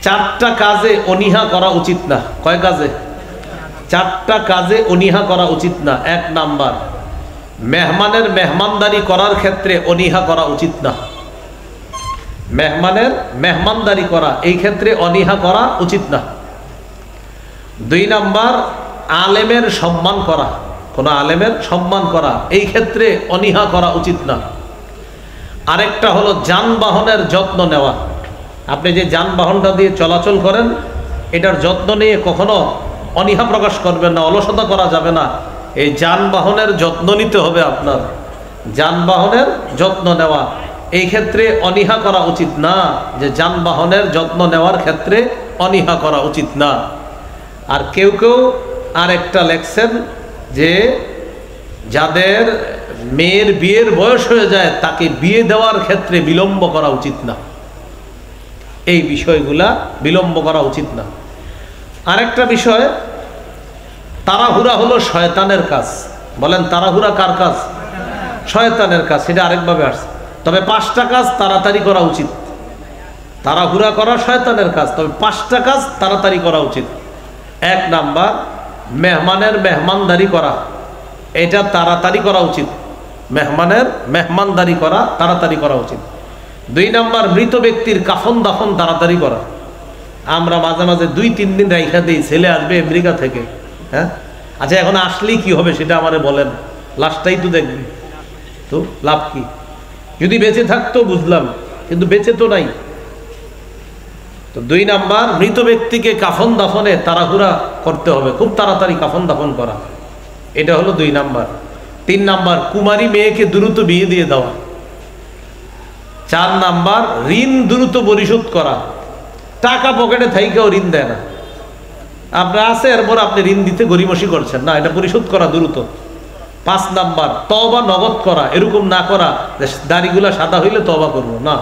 চারটা কাজে অনীহা করা উচিত না। কয় কাজে? চারটা কাজে অনীহা করা উচিত না। এক নাম্বার, মেহমানের মেহমানদারি করার ক্ষেত্রে অনীহা করা উচিত না। মেহমানের মেহমানদারি করা এই ক্ষেত্রে অনীহা করা উচিত না। দুই নাম্বার, আলেমের সম্মান করা, কোন আলেমের সম্মান করা এই ক্ষেত্রে অনীহা করা উচিত না। আরেকটা হলো যানবাহনের যত্ন নেওয়া। আপনি যে যানবাহনটা দিয়ে চলাচল করেন এটার যত্ন নিয়ে কখনো অনীহা প্রকাশ করবেন না, অলসতা করা যাবে না। এই যানবাহনের যত্ন নিতে হবে আপনার। যানবাহনের যত্ন নেওয়া এই ক্ষেত্রে অনীহা করা উচিত না, যে যানবাহনের যত্ন নেওয়ার ক্ষেত্রে অনীহা করা উচিত না। আর কেউ কেউ আরেকটা লেখছেন যে যাদের মেয়ের বিয়ের বয়স হয়ে যায় তাকে বিয়ে দেওয়ার ক্ষেত্রে বিলম্ব করা উচিত না। এই বিষয়গুলা বিলম্ব করা উচিত না। আরেকটা বিষয়, তাড়াহুড়া হলো শয়তানের কাজ। বলেন তাড়াহুড়া কার কাজ? শয়তানের কাজ। সেটা আরেকভাবে আসছে। তবে 5টা কাজ তাড়াতাড়ি করা উচিত। তাড়াহুড়া করা শয়তানের কাজ, তবে 5টা কাজ তাড়াতাড়ি করা উচিত। এক নাম্বার, মেহমানের মেহমানদারি করা, এটা তাড়াতাড়ি করা উচিত। মেহমানের মেহমানদারি করা তাড়াতাড়ি করা উচিত। দুই নাম্বার, মৃত ব্যক্তির কাফন দাফন তাড়াতাড়ি করা। আমরা মাঝে মাঝে 2-3 দিন রাইখা দিই, ছেলে আসবে আমেরিকা থেকে। হ্যাঁ, আচ্ছা এখন আসলেই কি হবে সেটা আমারে বলেন, লাস্টটাই তো দেখবি, তো লাভ কি? যদি বেঁচে থাকতো বুঝলাম, কিন্তু বেঁচে তো নাই। তো 2 নাম্বার, মৃত ব্যক্তিকে কাফন দাফনে তাড়াহুড়া করতে হবে, খুব তাড়াতাড়ি কাফন দাফন করা, এটা হলো 2 নাম্বার। 3 নাম্বার, কুমারী মেয়েকে দ্রুত বিয়ে দিয়ে দেওয়া। 4 নাম্বার, ঋণ দ্রুত পরিশোধ করা। টাকা পকেটে থাইকেও ঋণ দেয় না, আপনার আছে এরপর আপনি ঋণ দিতে গরিমসি করছেন না, এটা পরিশোধ করা দ্রুত। 5 নাম্বার, তওবা নগদ করা। এরকম না করা যে দাড়িগুলা সাদা হইলে তওবা করবো না,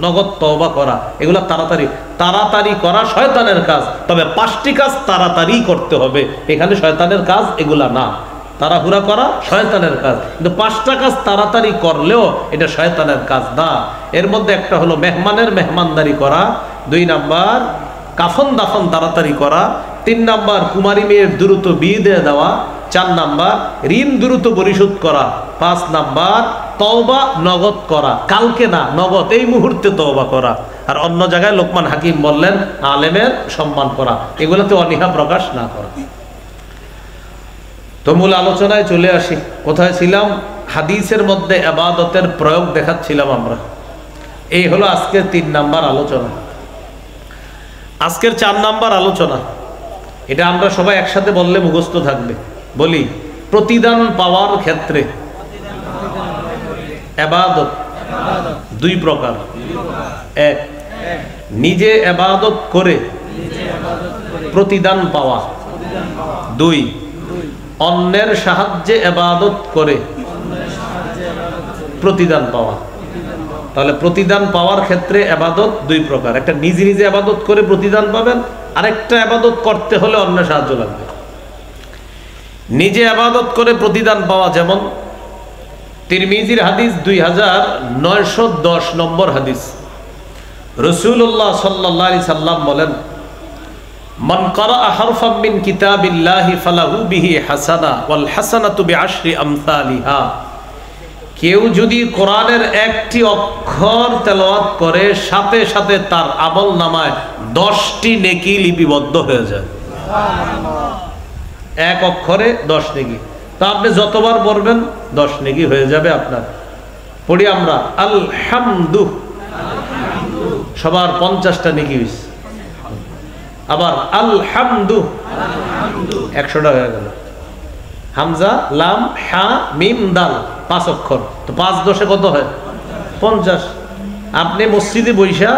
নগদ তওবা করা। এগুলা তাড়াতাড়ি তাড়াতাড়ি করা শয়তানের কাজ, তবে 5টি কাজ তাড়াতাড়ি করতে হবে। এখানে শয়তানের কাজ এগুলা না, তাড়াহুড়া করা শয়তানের কাজ, কিন্তু 5টা কাজ তাড়াতাড়ি করলেও এটা শয়তানের কাজ না। এর মধ্যে একটা হলো মেহমানের মেহমানদারি করা, 2 নাম্বার কাফন দাফন তাড়াতাড়ি করা, 3 নাম্বার কুমারী মেয়ের দ্রুত বিয়ে দিয়ে দেওয়া, 4 নাম্বার ঋণ দ্রুত পরিশোধ করা, 5 নাম্বার তওবা নগদ করা, কালকে না নগদ এই মুহূর্তে তওবা করা। আর অন্য জায়গায় লোকমান হাকিম বললেন আলেমের সম্মান করা, এগুলোতে অনীহা প্রকাশ না করা। তো মূল আলোচনায় চলে আসি। কোথায় ছিলাম? হাদিসের মধ্যে ইবাদতের প্রয়োগ দেখাচ্ছিলাম আমরা। এই হলো আজকের 3 নাম্বার আলোচনা। আজকের 4 নাম্বার আলোচনা, এটা আমরা সবাই একসাথে বললে মুখস্থ থাকবে। বলি, প্রতিদান পাওয়ার ক্ষেত্রে ইবাদত 2 প্রকার। 1, নিজে ইবাদত করে প্রতিদান পাওয়া। 2, অন্যের সাহায্যে ইবাদত করে প্রতিদান পাওয়া। তাহলে প্রতিদান পাওয়ার ক্ষেত্রে ইবাদত 2 প্রকার। একটা নিজে নিজে ইবাদত করে প্রতিদান পাবেন, আরেকটা ইবাদত করতে হলে অন্য সাহায্য লাগবে। নিজে ইবাদত করে প্রতিদান পাওয়া, যেমন তিরমিজির হাদিস 2910 নম্বর হাদিস। রাসূলুল্লাহ সাল্লাল্লাহু আলাইহি সাল্লাম বলেন, মান ক্বারাআ হারফাম মিন কিতাবিল্লাহি ফালাহু বিহি হাসানা ওয়াল হাসানাতু বিআশরি আমসালিহা। কেউ যদি কোরআনের একটি অক্ষর তেলাওয়াত করে, সাথে সাথে তার আমল নামায় 10টি নেকি লিপিবদ্ধ হয়ে যায়। এক অক্ষরে 10 নেকি। তা আপনি যতবার পড়বেন 10 নেকি হয়ে যাবে আপনার। পড়ি আমরা আলহামদু, সবার 50টা নেকি হয়েছে। আবার আলহামদু 100টা হয়ে গেল। হামজা লাম হা মিম দাল 5 অক্ষর, তো 5 10 কত হয়? 50। আপনি মসজিদে বৈশা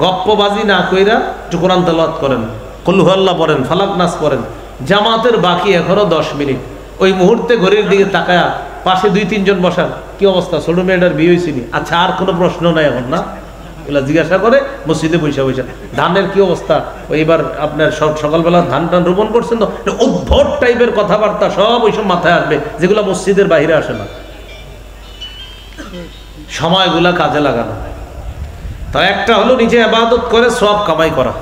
গপ্পবাজি না কইরা কোরআন তেলাওয়াত করেন, কুল হুয়াল্লাহ পড়েন, ফালাক নাস পড়েন, জামাতের বাকি এখনো 10 মিনিট। ওই মুহূর্তে ঘড়ির দিকে তাকায়া পাশে 2-3 জন বসান, কি অবস্থা, ছোট মেয়েটার বিয়ে হয়েছিনি? আচ্ছা আর কোনো প্রশ্ন নাই এখন না? এগুলা জিজ্ঞাসা করে মসজিদে বৈশা বৈশা। ধানের কি অবস্থা, এইবার আপনার সকালবেলা ধান টান রোপণ করছেন তো, উদ্ভট টাইপের কথাবার্তা সব ওইসব মাথায় আসবে, যেগুলো মসজিদের বাইরে আসে না। সময়গুলা কাজে লাগানো। তার একটা হলো নিজে ইবাদত করে সওয়াব কামাই করা,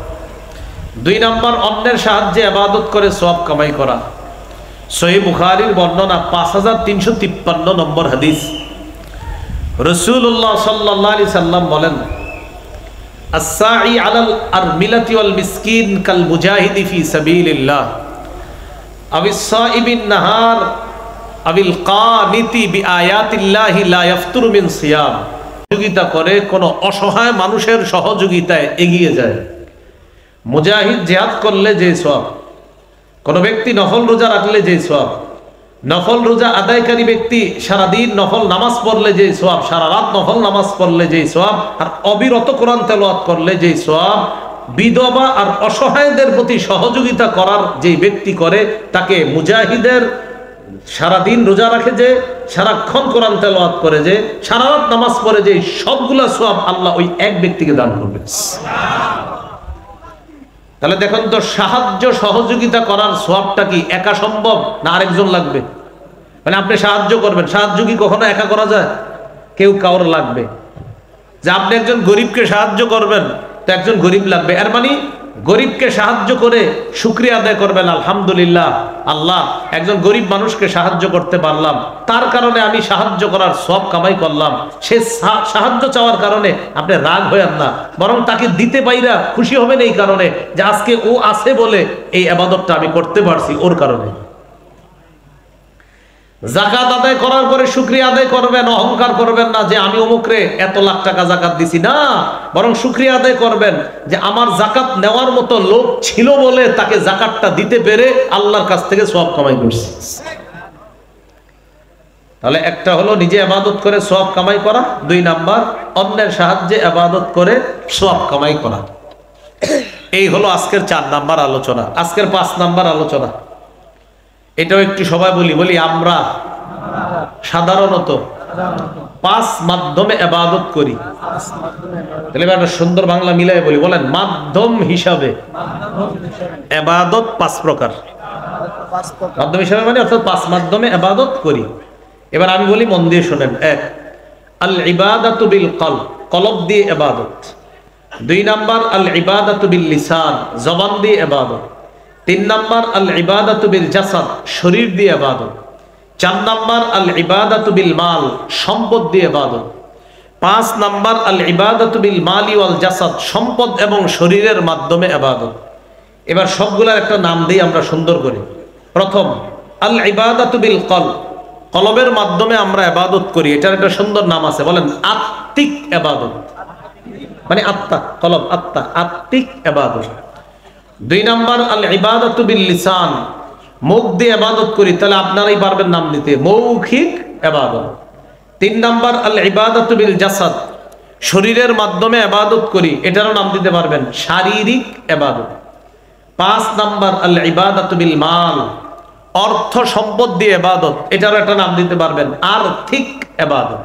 2 নাম্বার অন্যের সাহায্যে ইবাদত করে সওয়াব কামাই করা। সহিহ বুখারীর বর্ণনা 5353 নম্বর হাদিস, রাসূলুল্লাহ সাল্লাল্লাহু আলাইহি সাল্লাম বলেন, আস-সাঈ আলাল আরমিলাতি ওয়াল মিসকিন কাল মুজাহিদি ফি সাবিলিল্লাহ আবিস সাইবিন নাহার আবিল কানিতি বিআয়াতিল্লাহি লা ইয়াফতুরু মিন সিয়াম। সহযোগিতা করে কোন অসহায় মানুষের সহযোগিতায় এগিয়ে যায়। মুজাহিদ জিহাদ করলে যে সওয়াব, কোন ব্যক্তি নফল রোজা রাখলে যে সওয়াব, নফল রোজা আদায়কারী ব্যক্তি সারাদিন নফল নামাজ পড়লে যে সওয়াব, সারা রাত নফল নামাজ পড়লে যে সওয়াব, আর অবিরত কোরআন তেলাওয়াত করলে যে সওয়াব, বিধবা আর অসহায়দের প্রতি সহযোগিতা করার যে ব্যক্তি করে তাকে মুজাহিদের, সারাদিন রোজা রাখে যে, সারাক্ষণ কোরআন তেলাওয়াত করে যে, সারা রাত নামাজ পড়ে যে, সবগুলা সওয়াব আল্লাহ ওই এক ব্যক্তিকে দান করবে। তাহলে দেখুন তো, সাহায্য সহযোগিতা করার সওয়াবটা কি একা সম্ভব না আরেকজন লাগবে? মানে আপনি সাহায্য করবেন, সাহায্য কি কখনো একা করা যায়? কেউ কাউর লাগবে। যে আপনি একজন গরিবকে সাহায্য করবেন, তো একজন গরিব লাগবে। এর মানে গরিবকে সাহায্য করে শুকরিয়া আদায় করবেন, আলহামদুলিল্লাহ আল্লাহ একজন গরিব মানুষকে সাহায্য করতে পারলাম, তার কারণে আমি সাহায্য করার সওয়াব কামাই করলাম। সে সাহায্য চাওয়ার কারণে আপনি রাগ হয়েন না, বরং তাকে দিতে পাইরা খুশি হবেন এই কারণে যে আজকে ও আছে বলে এই ইবাদতটা আমি করতে পারছি ওর কারণে। যাকাত আদায় করার পরে শুকরিয়া আদায় করবেন, অহংকার করবেন না যে আমি অমুকরে এত লাখ টাকা যাকাত দিছি, না, বরং শুকরিয়া আদায় করবেন যে আমার যাকাত নেওয়ার মতো লোক ছিল বলে তাকে যাকাতটা দিতে পেরে আল্লাহর কাছ থেকে সওয়াব কামাই করছি। তাহলে একটা হলো নিজে ইবাদত করে সওয়াব কামাই করা, 2 নাম্বার অন্যের সাহায্যে ইবাদত করে সওয়াব কামাই করা। এই হলো আজকের 4 নাম্বার আলোচনা। আজকের 5 নাম্বার আলোচনা, এটাও একটু সবাই বলি আমরা সাধারণত 5 মাধ্যমে ইবাদত করি। তাহলে একটা সুন্দর বাংলা মিলাই বলেন, মাধ্যম হিসাবে ইবাদত 5 প্রকার। মাধ্যম হিসাবে মানে অর্থাৎ 5 মাধ্যমে ইবাদত করি। এবার আমি বলি, মন দিয়ে শোনেন। 1, আল ইবাদাতু বিল কলব, কলব দিয়ে ইবাদত। 2 নাম্বার আল ইবাদাতু বিল লিসান, জবান দিয়ে ইবাদত। 3 নাম্বার আল ইবাদাতু বিল জাসাদ, শরীর দিয়ে ইবাদত। 4 নাম্বার আল ইবাদাতু বিল মাল, সম্পদ দিয়ে ইবাদত। 5 নাম্বার আল ইবাদাতু বিল মালি ওয়াল জাসাদ, সম্পদ এবং শরীরের মাধ্যমে ইবাদত। এবার সবগুলোর একটা নাম দিই আমরা সুন্দর করে। প্রথম, আল ইবাদাতু বিল কলব, কলবের মাধ্যমে আমরা ইবাদত করি। এটার একটা সুন্দর নাম আছে, বলেন আত্মিক ইবাদত, মানে আত্মা, কলব আত্মা, আত্মিক ইবাদত। 2 নাম্বার আল ইবাদাতু বিল লিসান, মুখ দিয়ে ইবাদত করি, তাহলে আপনারাই পারবেন নাম দিতে, মৌখিক ইবাদত। 3 নাম্বার আল ইবাদাতু বিল জাসাদ, শরীরের মাধ্যমে ইবাদত করি, এটারও নাম দিতে পারবেন শারীরিক ইবাদত। 5 নাম্বার আল ইবাদাতু বিল মাল, অর্থ সম্পদ দিয়ে ইবাদত, এটারও একটা নাম দিতে পারবেন আর্থিক ইবাদত।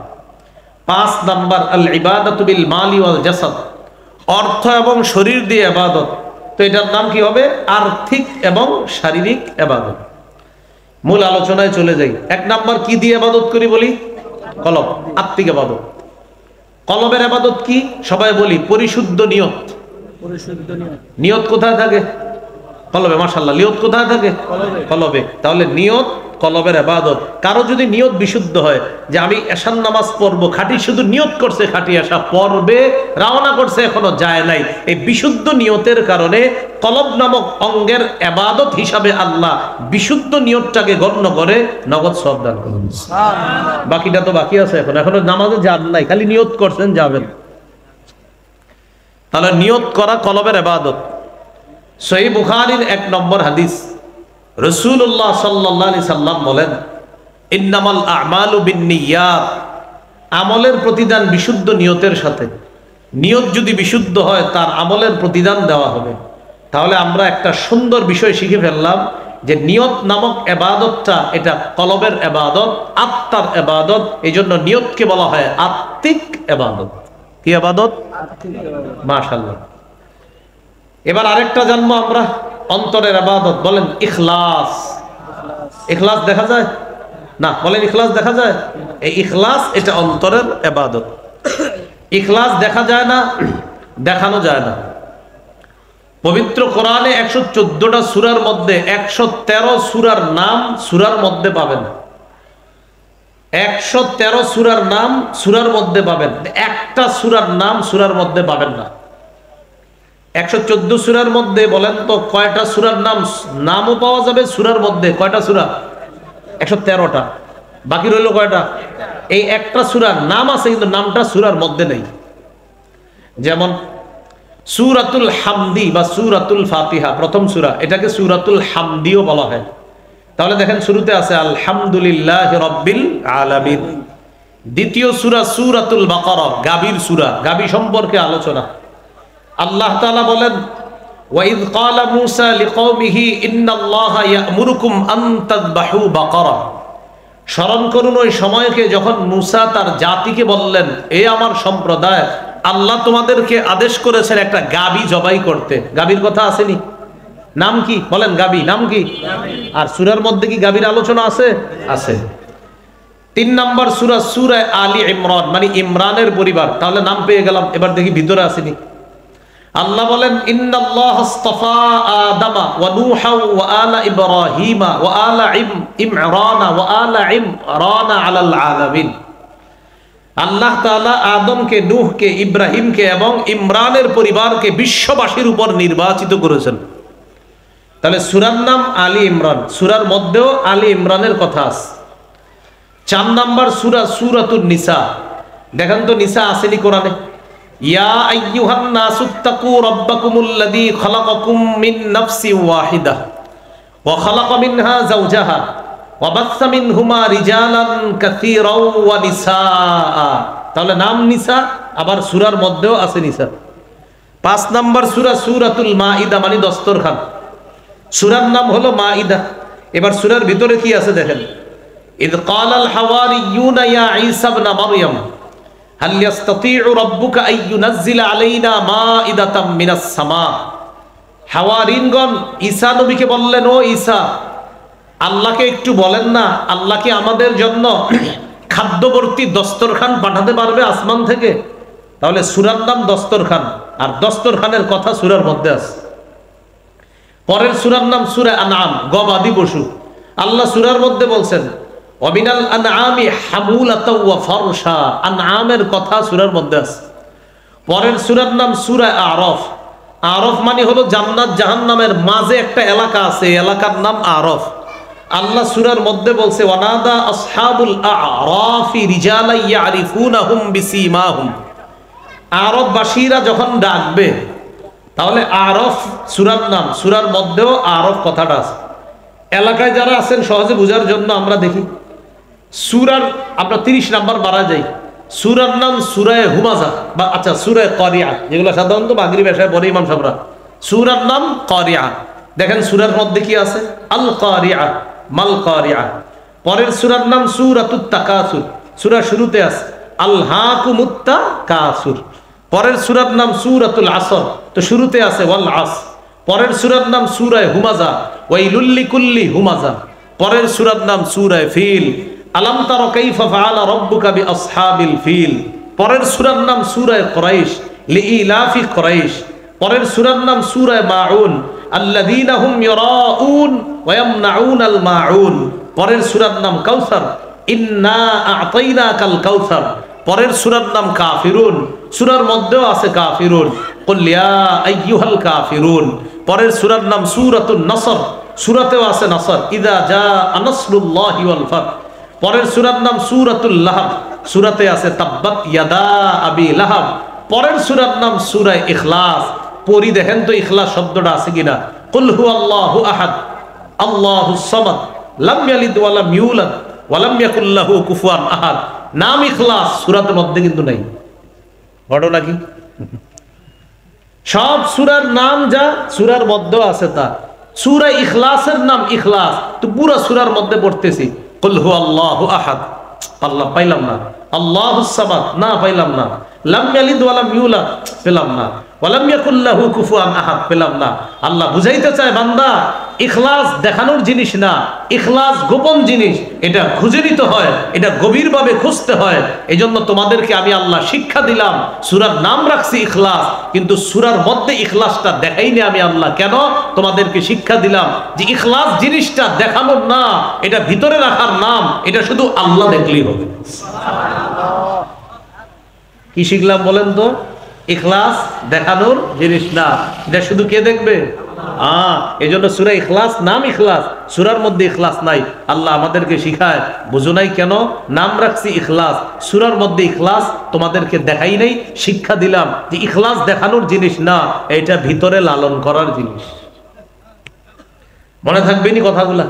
5 নাম্বার আল ইবাদাতু বিল মালি ওয়াল জাসাদ, অর্থ এবং শরীর দিয়ে ইবাদত, তো এটার নাম কি হবে? আর্থিক এবং শারীরিক ইবাদত। মূল আলোচনায় চলে যাই। 1 নাম্বার কি দিয়ে ইবাদত করি বলি? কলব, আত্মিক ইবাদত। কলবের ইবাদত কি? সবাই বলি, পরিশুদ্ধ নিয়ত। নিয়ত কোথায় থাকে? কলবে। মাশাআল্লাহ, নিয়ত কোথায় থাকে? কলবে। তাহলে নিয়ত কলবের ইবাদত। কারো যদি নিয়ত বিশুদ্ধ হয় যে আমি এশার নামাজ পড়বো, খাঁটি শুধু নিয়ত করছে, খাঁটি এশা পড়বে, রওনা করছে, এখনো যায় নাই, এই বিশুদ্ধ নিয়তের কারণে কলব নামক অঙ্গের ইবাদত হিসাবে আল্লাহ বিশুদ্ধ নিয়তটাকে গণ্য করে নগদ সওয়াব দান করেন। বাকিটা তো বাকি আছে, এখনো নামাজে যান নাই, খালি নিয়ত করছেন, যাবেন। তাহলে নিয়ত করা কলবের ইবাদত। সহিহ বুখারীর 1 নম্বর হাদিস, রাসূলুল্লাহ সাল্লাল্লাহু আলাইহি সাল্লাম বলেন, ইন্নামাল আ'মালু বিন্নিয়াত, আমলের প্রতিদান বিশুদ্ধ নিয়তের সাথে। নিয়ত যদি বিশুদ্ধ হয়, তার আমলের প্রতিদান দেওয়া হবে। তাহলে আমরা একটা সুন্দর বিষয় শিখে ফেললাম যে নিয়ত নামক ইবাদতটা এটা কলবের ইবাদত, আত্মার ইবাদত। এই জন্য নিয়তকে বলা হয় আত্মিক ইবাদত। কি ইবাদত? মাশাআল্লাহ। এবার আরেকটা জানবো আমরা, অন্তরের ইবাদত। বলেন ইখলাস। ইখলাস দেখা যায় না? বলেন ইখলাস দেখা যায়? এই ইখলাস এটা অন্তরের ইবাদত। ইখলাস দেখা যায় না, দেখানো যায় না। পবিত্র কোরআনে 114টা সূরার মধ্যে 113 সূরার নাম সূরার মধ্যে পাবেন। 113 সূরার নাম সূরার মধ্যে পাবেন, একটা সূরার নাম সূরার মধ্যে পাবেন না। 114 সূরার মধ্যে বলেন তো কয়টা সূরার নামও পাওয়া যাবে সূরার মধ্যে? কয়টা সূরা? 113টা। বাকি রইল কয়টা? এই একটা সূরার নাম আছে কিন্তু নামটা সূরার মধ্যে নেই। যেমন সূরাতুল হামদি বা সূরাতুল ফাতিহা, প্রথম সূরা, এটাকে সূরাতুল হামদিও বলা হয়। তাহলে দেখেন শুরুতে আছে আলহামদুলিল্লাহি রাব্বিল আলামিন। দ্বিতীয় সূরা সূরাতুল বাকারা, গাভীর সূরা, গাভী সম্পর্কে আলোচনা। আল্লাহ তাআলা বলেন ওয়াইদ ক্বালা মূসা লিকওমিহি ইন্নাল্লাহা ইয়া'মুরুকুম আন তাযবাহু বাকারা। স্মরণ করুন ওই সময়কে যখন মূসা তার জাতিকে বললেন, এ আমার সম্প্রদায়, আল্লাহ তোমাদেরকে আদেশ করেছেন একটা গাভী জবাই করতে। গাভীর কথা আসেনি? নাম কি বলেন? গাভী নাম কি? আর সূরার মধ্যে কি গাভীর আলোচনা আছে? আছে। 3 নম্বর সূরা সূরা আলী ইমরান, মানে ইমরানের পরিবার। তাহলে নাম পেয়ে গেলাম। এবার দেখি ভিতরে আসেনি। আল্লাহ বলেন ইন্নাল্লাহা আস্তাফা আদামা ওয়া নূহা ওয়া আলা ইব্রাহিমা ওয়া আলা ইমরানা ওয়া আলা ইমরানা আলাল আলামিন। আল্লাহ তাআলা আদমকে, নূহকে, ইব্রাহিমকে এবং ইমরানের পরিবারকে বিশ্ববাসীর উপর নির্বাচিত করেছেন। তাহলে সূরার নাম আলী ইমরান, সূরার মধ্যেও আলী ইমরানের কথা আছে। 4 নম্বর সূরা সূরাতুন নিসা। দেখেন তো নিসা আসেনি কোরআনে? ইয়া আইয়ুহান নাসুত্তাকু রাব্বাকুমুল্লাযী খালাকাকুম মিন নাফসিন ওয়াহিদাহ ওয়া খালাকা মিনহা যাওজাহা ওয়া বাসসা মিনহুমা রিজালান কাসীরাও ওয়া নিসা। তাহলে নাম নিসা, আবার সূরার মধ্যেও আছে নিসা। 5 নম্বর সূরা সূরাতুল মাইদা, মানে দস্তরখান। সূরার নাম হলো মাইদা। এবার সূরার ভিতরে কি আছে দেখেন। ইদ ক্বালাল হাওয়ারিয়ুনা ইয়া ঈসা ইবনে মারইয়াম হাল ইয়াস্তাতিউ রাব্বুকা আন ইউনাজ্জিলা আলাইনা মাইদাতাম মিনাস সামা। হাওয়ারিনগণ ঈসা নবীকে বললেন, ও ঈসা, আল্লাহকে একটু বলেন না, আল্লাহ কি আমাদের জন্য খাদ্যবর্তী দস্তরখান পাঠাতে পারবে আসমান থেকে? তাহলে সূরার নাম দস্তরখান, আর দস্তরখানের কথা সূরার মধ্যে আছে। পরের সূরার নাম সূরা আনআম, গবাদি পশু। আল্লাহ সূরার মধ্যে বলছেন ওয়ামিনাল আনআমি হামুলাতাও ওয়া ফারশা, আনআমের কথা সূরার মধ্যে আছে। পরের সূরার নাম সূরা আরাফ। আরাফ মানে হলো জান্নাত জাহান্নামের মাঝে একটা এলাকা আছে, এলাকার নাম আরাফ। আল্লাহ সূরার মধ্যে বলছে ওয়ানাদা আসহাবুল আরাফি রিজালা ইয়ারিফুনাহুম বিসীমাহুম। আরববাসীরা যখন ডাকবে, তাহলে আরফ সূরার নাম, সূরার মধ্যেও আরফ কথাটা আছে। এলাকায় যারা আছেন সহজে বোঝার জন্য আমরা দেখি সূরার, আমরা 30 নাম্বার বাড়া যাই। সূরার নাম সূরা হুমাজা বা আচ্ছা সূরা কারিয়া, যেগুলো সাধারণত মাগরিব এশায় পড়ে ইমাম সাহেবরা। সূরার নাম কারিয়া। দেখেন সূরার মধ্যে কি আছে? আল কারিয়া, মাল কারিয়া। পরের সূরার নাম সূরাতুত তাকাসুর, সূরা শুরুতে আছে আলহাকুমুত তাকাসুর। পরের সূরার নাম সূরাতুল আসর, তো শুরুতে আছে ওয়াল আসর। পরের সূরার নাম সূরা হুমাজা, ওয়াইলুল লিকুল্লি হুমাজা। পরের সূরার নাম সূরা ফিল, আলাম তারা কাইফা ফাআলা রাব্বুকা বিআসহাবিল ফিল। পরের সূরার নাম সূরা কুরাইশ, লিইলাফি কুরাইশ। পরের সূরার নাম সূরা মাউন, আল্লাযীনা হুম ইয়ারাউন ওয়া ইয়ামনাউনাল মাউন। পরের সূরার নাম কাউসার, ইন্না আ'তাইনাকাল কাউসার। পরের সূরার নাম কাফিরুন, সূরার মধ্যেও আছে কাফিরুন, কুল ইয়া আইয়ুহাল কাফিরুন। পরের সূরার নাম সূরাতুন নসর, সূরাতেও আছে নসর, ইযা জাআ নাসরুল্লাহি ওয়াল ফাত। পরের সূরার নাম সূরাতুল লাহাব, সূরাতে আছে তাব্বাত ইয়াদা আবি লাহাব। পরের সূরার নাম সূরা ইখলাস। পড়ি দেখেন তো ইখলাস শব্দটা আছে কিনা। কুল হুয়াল্লাহু আহাদ আল্লাহুস সামাদ লাম ইয়ালিদ ওয়া লাম ইউলাদ ওয়া লাম ইয়াকুল লাহু কুফুয়ান আহাদ। নাম ইখলাস সূরাতের মধ্যে কিন্তু নাই। ঘটনা কি? সব সূরার নাম যা সূরার মধ্যেও আছে তা। সূরা ইখলাসের নাম ইখলাস, তো পুরো সূরার মধ্যে পড়তেছি কুল হুয়াল্লাহু আহাদ, আল্লাহ পাইলাম না। আল্লাহুস সামাদ, না পাইলাম না। লাম ইয়ালিদ ওয়া লাম ইউলাদ, পেলাম না। ওয়ালাম ইয়াকুল লাহু কুফুয়ান আহাদ পেলাম না। আল্লাহ বুঝাইতে চায় বান্দা ইখলাস দেখানোর জিনিস না, ইখলাস গোপন জিনিস, এটা খুঁজে নিতে হয়, এটা গভীরভাবে খুঁজতে হয়। এই জন্য তোমাদেরকে আমি আল্লাহ শিক্ষা দিলাম, সূরার নাম রাখছি ইখলাস, কিন্তু সূরার মধ্যে ইখলাসটা দেখাইনি আমি আল্লাহ। কেন? তোমাদেরকে শিক্ষা দিলাম যে ইখলাস জিনিসটা দেখানোর না, এটা ভিতরে রাখার নাম, এটা শুধু আল্লাহ দেখলেই হবে। কি শিখলাম বলেন তো? ইখলাস দেখানোর জিনিস না, এটা শুধু কে দেখবে? এই জন্য সূরা ইখলাস নাম ইখলাস, সূরার মধ্যে ইখলাস নাই। আল্লাহ আমাদেরকে শিখায়, বুঝো নাই কেন নাম রাখছি ইখলাস, সূরার মধ্যে ইখলাস তোমাদেরকে দেখাই নাই, শিক্ষা দিলাম যে ইখলাস দেখানোর জিনিস না, এটা ভিতরে লালন করার জিনিস। মনে থাকবে নি কথাগুলা?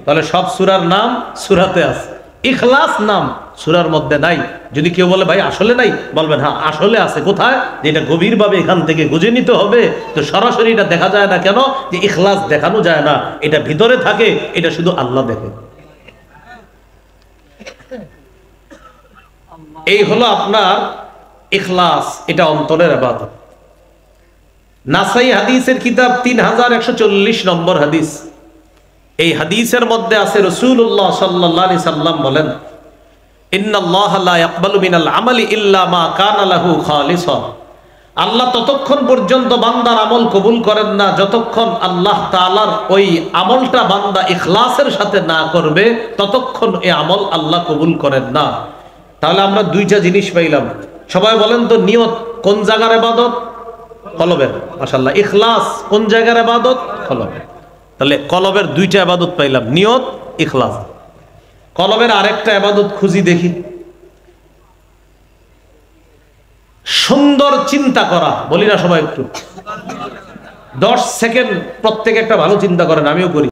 তাহলে সব সূরার নাম সূরাতে আছে, ইখলাস নাম সূরার মধ্যে নাই। যদি কেউ বলে ভাই আসলে নাই, বলবেন হ্যাঁ আসলে আছে। কোথায়? যেটা গভীরভাবে এখান থেকে বুঝে নিতে হবে। তো সরাসরি এটা দেখা যায় না কেন? যে ইখলাস দেখানো যায় না, এটা ভিতরে থাকে, এটা শুধু আল্লাহ দেখে। এই হলো আপনার ইখলাস, এটা অন্তরের ইবাদত। নাসাই হাদিসের কিতাব 3140 নম্বর হাদিস। এই হাদিসের মধ্যে আছে রাসূলুল্লাহ সাল্লাল্লাহু আলাইহি সাল্লাম বলেন, ইন্নাল্লাহা লা ইয়াকবালু মিনাল আমালি ইল্লা মা কানা লাহু খালিসা। আল্লাহ ততক্ষণ পর্যন্ত বান্দার আমল কবুল করেন না যতক্ষণ আল্লাহ তাআলার ওই আমলটা বান্দা ইখলাসের সাথে না করবে, ততক্ষণ এই আমল আল্লাহ কবুল করেন না। তাহলে আমরা দুইটা জিনিস পাইলাম। সবাই বলেন তো, নিয়ত কোন জায়গার ইবাদত? কলবের। মাশাআল্লাহ। ইখলাস কোন জায়গার ইবাদত? কলবের। তাহলে কলবের দুইটা ইবাদত পাইলাম, নিয়ত, ইখলাস। কলবের আরেকটা ইবাদত খুঁজি দেখি, সুন্দর চিন্তা করা। বলি না সবাই একটু 10 সেকেন্ড প্রত্যেকে একটা ভালো চিন্তা করেন, আমিও করি,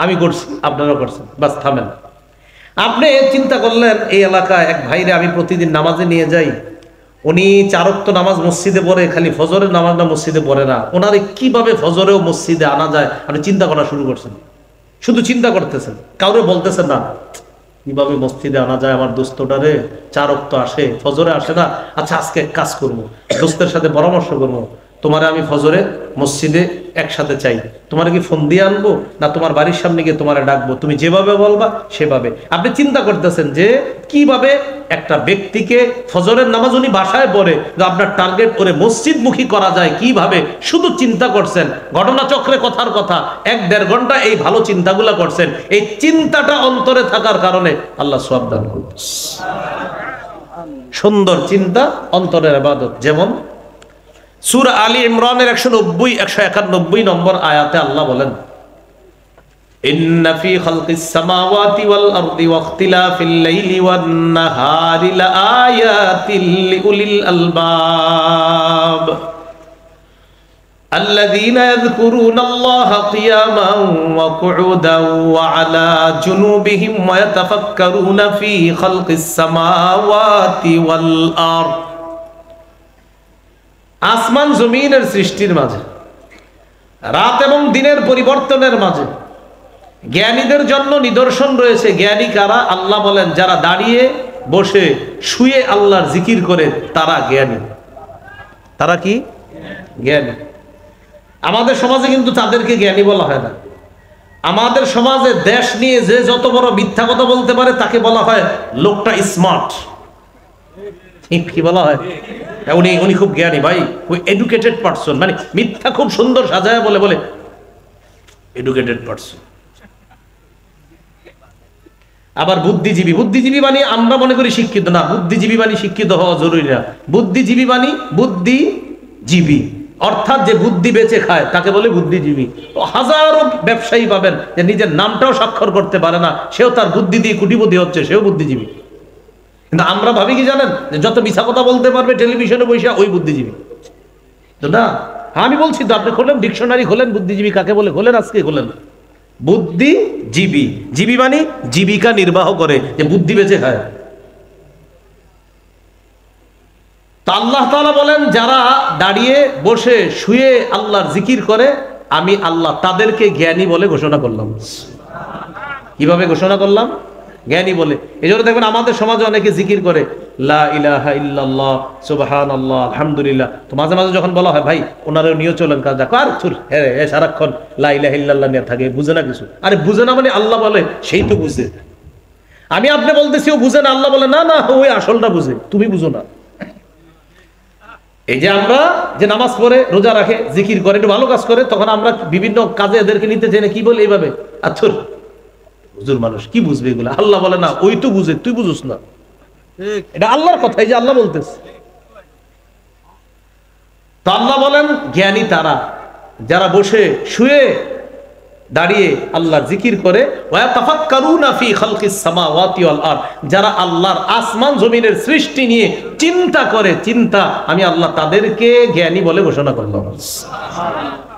আমি করছি, আপনারাও করছেন, বাস থামেন। আপনি চিন্তা করলেন এই এলাকায় এক ভাইরে আমি প্রতিদিন নামাজে নিয়ে যাই, উনি 4 ওয়াক্ত নামাজ মসজিদে পড়ে, খালি ফজরের নামাজটা মসজিদে পড়ে না, ওনারে কিভাবে ফজরেও মসজিদে আনা যায় আপনি চিন্তা করা শুরু করছেন। শুধু চিন্তা করতেছেন, কাউরে বলতেছেন না কিভাবে মসজিদে আনা যায় আমার দোস্তটারে, 4 ওয়াক্ত আসে, ফজরে আসে না। আচ্ছা আজকে এক কাজ করবো, দোস্তের সাথে পরামর্শ করবো, তোমারে আমি ফজরে মসজিদে একসাথে চাই, তোমার কি ফোন দিয়ে আনবো না তোমার বাড়ির সামনে গিয়ে তোমারে ডাকবো, তুমি যেভাবে বলবা সেভাবে। আপনি চিন্তা করতেছেন যে কিভাবে একটা ব্যক্তিকে ফজরের নামাজ উনি বাসায় পড়ে, আপনার টার্গেট করে মসজিদমুখী করা যায় কিভাবে, শুধু চিন্তা করছেন। ঘটনাচক্রে কথার কথা 1-1.5 ঘন্টা এই ভালো চিন্তাগুলো করছেন। এই চিন্তাটা অন্তরে থাকার কারণে আল্লাহ সওয়াব দান করবেন। সুন্দর চিন্তা অন্তরের ইবাদত। যেমন সূরা আলী ইমরানের 190-191 নম্বর আয়াতে আল্লাহ বলেন, ইন্না ফি খালকিস সামাওয়াতি ওয়াল আরদি ওয়াখতিলাফিল লাইলি ওয়ান নাহারি লাআয়াতিল লিউলিল আলবাব الذين يذكرون الله قياما وقعودا وعلى جنوبهم ويتفكرون في خلق السماوات والأرض। আসমান জমিনের সৃষ্টির মাঝে, রাত এবং দিনের পরিবর্তনের মাঝে জ্ঞানীদের জন্য নিদর্শন রয়েছে। জ্ঞানী কারা? আল্লাহ বলেন যারা দাঁড়িয়ে বসে শুয়ে আল্লাহর জিকির করে তারা জ্ঞানী। তারা কি? জ্ঞানী। আমাদের সমাজে কিন্তু তাদেরকে জ্ঞানী বলা হয় না। আমাদের সমাজে দেশ নিয়ে যে যত বড় মিথ্যা কথা বলতে পারে তাকে বলা হয় লোকটা স্মার্ট। কি বলা হয়? উনি খুব জ্ঞানী ভাই, ওই এডুকেটেড পারসন, মানে মিথ্যা খুব সুন্দর সাজায় বলে বলে এডুকেটেড পারসন। আবার বুদ্ধিজীবী, বুদ্ধিজীবী মানে আমরা মনে করি শিক্ষিত না, বুদ্ধিজীবী মানে শিক্ষিত হওয়া জরুরি না। বুদ্ধিজীবী মানে বুদ্ধিজীবী, অর্থাৎ যে বুদ্ধি বেঁচে খায় তাকে বলে বুদ্ধিজীবী। হাজারো ব্যবসায়ী পাবেন যে নিজের নামটাও স্বাক্ষর করতে পারে না, সেও তার বুদ্ধি দিয়ে কোটিপতি হচ্ছে, সেও বুদ্ধিজীবী। কিন্তু আমরা ভাবি কি জানেন, যে যত মিথ্যা কথা বলতে পারবে টেলিভিশনে বসে ওই বুদ্ধিজীবী। তো না, আমি বলছি তো, আপনি খোলেন ডিকশনারি, খোলেন বুদ্ধিজীবী কাকে বলে, খোলেন আজকে খোলেন। বুদ্ধিজীবী, জীবী মানে জীবিকা নির্বাহ করে, যে বুদ্ধি বেঁচে খায়। তো আল্লাহ তাআলা বলেন যারা দাঁড়িয়ে বসে শুয়ে আল্লাহর জিকির করে আমি আল্লাহ তাদেরকে জ্ঞানী বলে ঘোষণা করলাম। কিভাবে ঘোষণা করলাম? জ্ঞানী বলে। এই জন্য দেখবেন আমাদের সমাজে অনেকে জিকির করে, লা ইলাহা ইল্লাল্লাহ সুবহানাল্লাহ আলহামদুলিল্লাহ। তো মাঝে মাঝে যখন বলা হয় ভাই ওনারও নিয়ে চলেন কাজ দেখো, আর চুর হ্যাঁ সারাক্ষণ লা ইলাহা ইল্লাল্লাহ নিয়ে থাকে, বুঝে না কিছু। আরে বুঝে না মানে আল্লাহ বলে সেই তো বুঝে। আমি আপনি বলতেছি ও বুঝে না, আল্লাহ বলে না না ওই আসলটা বুঝে, তুমি বুঝো না। এই যে আমরা যে নামাজ পড়ে রোজা রাখে জিকির করে একটু ভালো কাজ করে, তখন আমরা বিভিন্ন কাজে এদেরকে নিতে চাই না, কি বলে এইভাবে আচ্ছা হুজুর মানুষ কি বুঝবে এগুলো। আল্লাহ বলে না ওই তো বুঝে, তুই বুঝুস না। এটা আল্লাহর কথা, এই যে আল্লাহ বলতেছে। তো আল্লাহ বলেন জ্ঞানী তারা যারা বসে শুয়ে দাঁড়িয়ে আল্লাহর জিকির করে, ওয়াতাফাক্কারুনা ফি খালকিস সামাওয়াতি ওয়াল আরদ, যারা আল্লাহর আসমান জমিনের সৃষ্টি নিয়ে চিন্তা করে, চিন্তা আমি আল্লাহ তাদেরকে জ্ঞানী বলে ঘোষণা করলাম।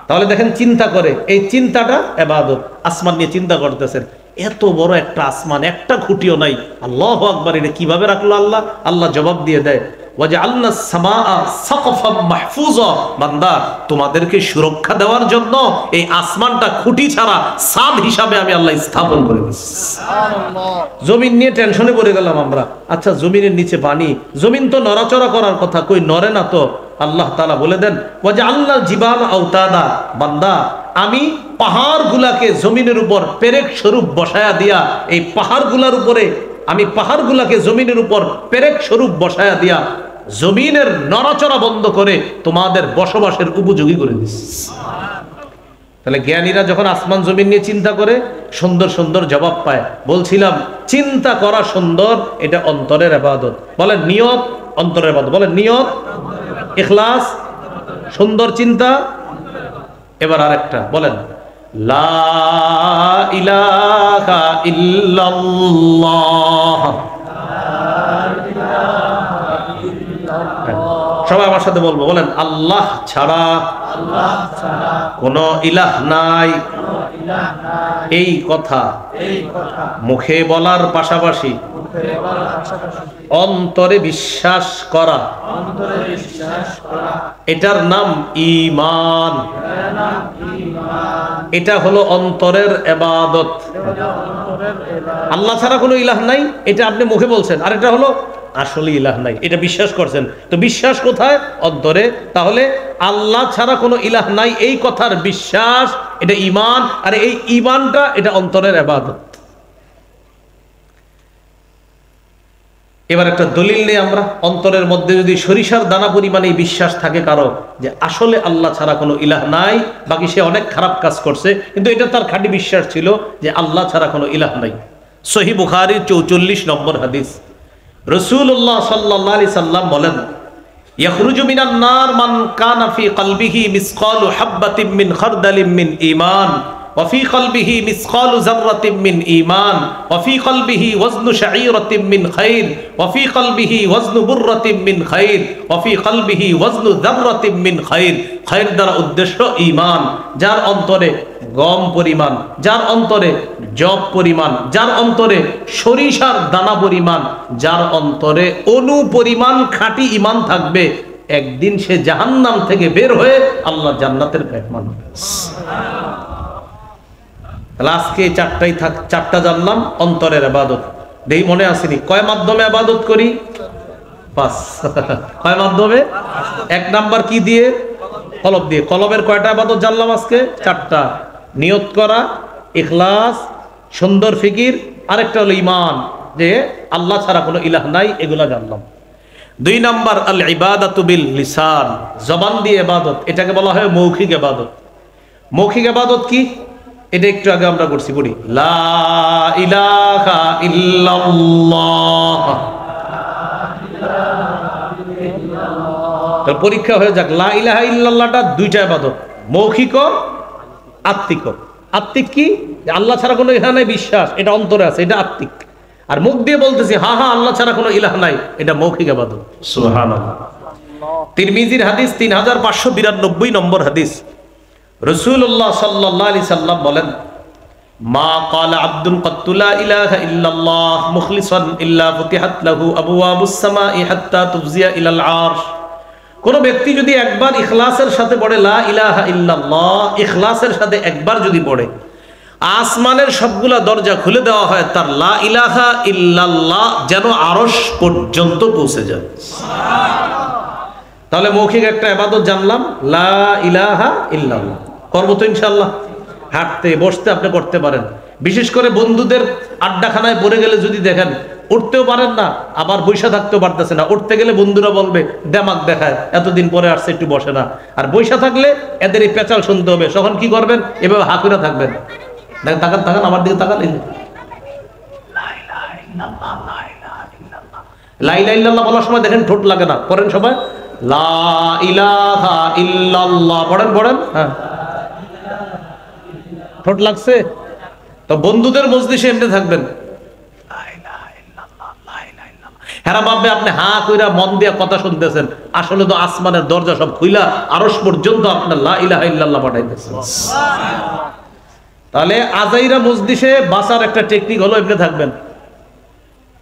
তাহলে দেখেন চিন্তা করে, এই চিন্তাটা ইবাদত। আসমান নিয়ে চিন্তা করতেছেন, এত বড় একটা আসমান, একটা খুঁটিও নাই, আল্লাহু আকবার, এটা কিভাবে রাখলো আল্লাহ? আল্লাহ জবাব দিয়ে দেয় ওয়াজআলনাস সামাআ সাকফাম মাহফুজা, বান্দা তোমাদেরকে সুরক্ষা দেওয়ার জন্য এই আসমানটা খুঁটি ছাড়া ছাদ হিসাবে আমি আল্লাহ স্থাপন করে দিয়েছি। সুবহানাল্লাহ। জমিন নিয়ে টেনশনে পড়ে গেলাম আমরা। আচ্ছা জমিনের নিচে পানি, জমিন তো নড়াচড়া করার কথা, কই নড়ে না তো। আল্লাহ তাআলা বলে দেন ওয়াজআলনাল জিবালা আওতাদা, বান্দা আমি পাহাড়গুলাকে জমিনের উপর পেরেক স্বরূপ বসায়া দিয়া, এই পাহাড়গুলার উপরে আমি পাহাড়গুলাকে জমিনের উপর পেরেক স্বরূপ বসায়া দিয়া জমিনের নড়াচড়া বন্ধ করে তোমাদের বসবাসের উপযোগী করে দিচ্ছি। তাহলে জ্ঞানীরা যখন আসমান জমিন নিয়ে চিন্তা করে সুন্দর সুন্দর জবাব পায়। বলছিলাম চিন্তা করা সুন্দর, এটা অন্তরের ইবাদত। বলেন নিয়ত অন্তরের ইবাদত, বলেন নিয়ত, ইখলাস, সুন্দর চিন্তা। এবার আরেকটা বলেন লা ইলাহা ইল্লাল্লাহ। সবাই আমার সাথে বলবো, বলেন আল্লাহ ছাড়া কোন ইলাহ নাই। এই কথা মুখে বলার পাশাপাশি অন্তরে বিশ্বাস করা, এটার নাম ঈমান। এটা হলো অন্তরের ইবাদত। আল্লাহ ছাড়া কোনো ইলাহ নাই, এটা আপনি মুখে বলছেন, আর এটা হলো আসলে ইলাহ নাই, এটা বিশ্বাস করছেন। তো বিশ্বাস কোথায়? অন্তরে। তাহলে আল্লাহ ছাড়া কোনো ইলাহ নাই এই কথার বিশ্বাস, এটা ঈমান। আর এই ঈমানটা এটা অন্তরের ইবাদত। এবার একটা দলিল নেই আমরা, অন্তরের মধ্যে যদি সরিষার দানা পরিমাণে বিশ্বাস থাকে কারো যে আসলে আল্লাহ ছাড়া কোনো ইলাহ নাই, বাকি সে অনেক খারাপ কাজ করছে, কিন্তু এটা তার খাঁটি বিশ্বাস ছিল যে আল্লাহ ছাড়া কোনো ইলাহ নাই। সহিহ বুখারীর 44 নম্বর হাদিস, রাসূলুল্লাহ সাল্লাল্লাহু আলাইহি সাল্লাম বলেন ইয়াখরুজু মিনান নার মান কানা ফি কলবিহি মিসকালু হাববাতিন মিন খারদালিন মিন ঈমান وفي قلبه مثقال ذرة من إيمان وفي قلبه وزن شعيرة من خير وفي قلبه وزن برة من خير وفي قلبه وزن ذرة من خير। خير দ্বারা উদ্দেশ্য ঈমান, যার অন্তরে গম পরিমাণ, যার অন্তরে জব পরিমাণ, যার অন্তরে সরিষার দানা পরিমাণ, যার অন্তরে অণু পরিমাণ খাঁটি ঈমান থাকবে, একদিন সে জাহান্নাম থেকে বের হয়ে আল্লাহ জান্নাতের মেহমান হবে। আজকে চারটা জানলাম অন্তরের ইবাদত। দেই মনে আসেনি কয় মাধ্যমে ইবাদত করি? 5। কয় মাধ্যমে? 1 নাম্বার কি দিয়ে? কলব দিয়ে। কলবের কয়টা ইবাদত জানলাম আজকে? 4টা। নিয়ত করা, ইখলাস, সুন্দর ফিকির, আরেকটা হলো ঈমান, যে আল্লাহ ছাড়া কোনো ইলাহ নাই, এগুলা জানলাম। 2 নাম্বার আল ইবাদাতু বিল লিসান, জবান দিয়ে ইবাদত, এটাকে বলা হয় মৌখিক ইবাদত। মৌখিক ইবাদত কি? এটা একটু আগে আমরা করছি, পড়ি লা ইলাহা ইল্লাল্লাহ। তাহলে পরীক্ষা হয়ে যাক, লা ইলাহা ইল্লাল্লাহটা 2টা ইবাদত, মৌখিক ও আত্মিক। আত্মিক কি? আল্লাহ ছাড়া কোনো ইলাহ নাই বিশ্বাস, এটা অন্তরে আছে, এটা আত্মিক। আর মুখ দিয়ে বলতেছি হ্যাঁ হ্যাঁ আল্লাহ ছাড়া কোনো ইলাহ নাই, এটা মৌখিক ইবাদত। সুবহানাল্লাহ। তিরমিজির হাদিস 3592 নম্বর হাদিস, রাসূলুল্লাহ সাল্লাল্লাহু আলাইহি সাল্লাম বলেন মা ক্বালা আবদুন ক্বাত্তু লা ইলাহা ইল্লাল্লাহ মুখলিসান ইল্লা ফুতিহাত লাহু আবওয়াবুস সামাই হাত্তা তুফজিয়া ইলাল আরশ। কোন ব্যক্তি যদি একবার ইখলাসের সাথে পড়ে লা ইলাহা ইল্লাল্লাহ, ইখলাসের সাথে একবার যদি পড়ে, আসমানের সবগুলা দরজা খুলে দেওয়া হয়, তার লা ইলাহা ইল্লাল্লাহ যেন আরশ পর্যন্ত পৌঁছে যায়। তাহলে মৌখিক একটা ইবাদত জানলাম, লা ইলাহা ইল্লাল্লাহ। করবো তো ইনশাআল্লাহ। হাঁটতে বসতে আপনি করতে পারেন। বিশেষ করে বন্ধুদের আড্ডাখানায় পড়ে গেলে যদি দেখেন উঠতেও পারেন না, আবার বৈশা থাকতেও পারতেছে না, উঠতে গেলে বন্ধুরা বলবে দেমাক দেখায়, এতদিন পরে আসছে একটু বসে না। আর বৈশা থাকলে এদের এই পেঁচাল শুনতে হবে। তখন কি করবেন? এভাবে হাঁকুরা থাকবেন। দেখেন, তাকান তাকান, আমার দিকে তাকান। লা ইলাহা ইল্লাল্লাহ বলার সময় দেখেন ঠোঁট লাগে না, করেন সবাই লা ইলাহা ইল্লাল্লাহ, পড়েন পড়েন। হ্যাঁ, ঠোঁট লাগছে তো বন্ধুদের মজলিসে এমনি থাকবেন, হেরা ভাববে আপনি হা কইরা মন দিয়া কথা শুনতেছেন, আসলে তো আসমানের দরজা সব খুইলা আরশ পর্যন্ত আপনার লা ইলাহা ইল্লাল্লাহ পাঠাইতেছেন। তাহলে আজাইরা মজলিসে বাঁচার একটা টেকনিক হলো এমনি থাকবেন,